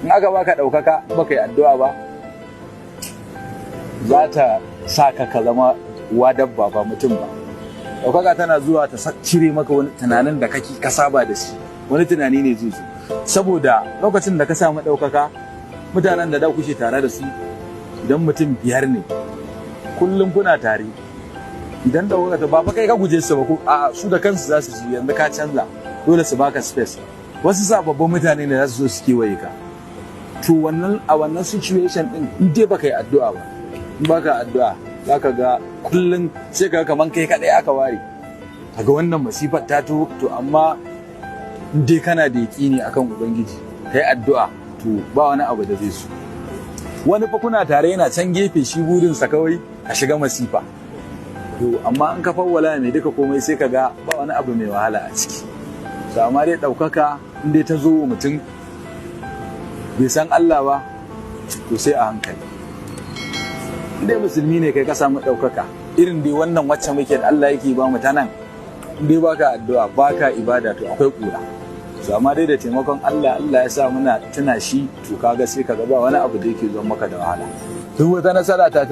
in aka baka ɗaukaka baka yi addu'a ba za ta sa ka zama wa dabba ba mutum ba. Ɗaukaka tana zuwa ta cire maka wani tunanin da kake ka saba da shi, wani tunani ne zai zo saboda lokacin da ka samu ɗaukaka mutanen da kuke tare da su idan mutum 5 ne kullum kuna tare, idan ɗaukaka ta ba kai ka guje su ba ko a su da kansu za su ji yanzu ka canza, dole su baka space. Wasu sababbin mutane ne za su zo su kewaye ka, to a wannan situation din in dai baka yi addu'a ba, in baka addu'a zaka ga kullum sai ka kaman kai kadai aka ware kaga wannan masifar ta to amma in dai kana da yaƙini akan ubangiji kai addu'a to ba wani abu da zai so. Wani fa kuna tare yana can gefe shi burinsa kawai a shiga masifa, to amma in ka fawwala mai duka komai sai ka ga ba wani abu mai wahala a ciki. To amma dai ɗaukaka in dai ta zo wa mutum bai san Allah ba to sai a hankali. In dai musulmi ne kai ka samu ɗaukaka irin dai wannan wacce muke da Allah yake ba mu ta nan, in dai baka addu'a baka ibada to akwai kura. To amma dai da taimakon Allah ya sa muna tuna shi, to kaga sai kaga ba wani abu da yake zo maka da wahala. Duk wata nasara ta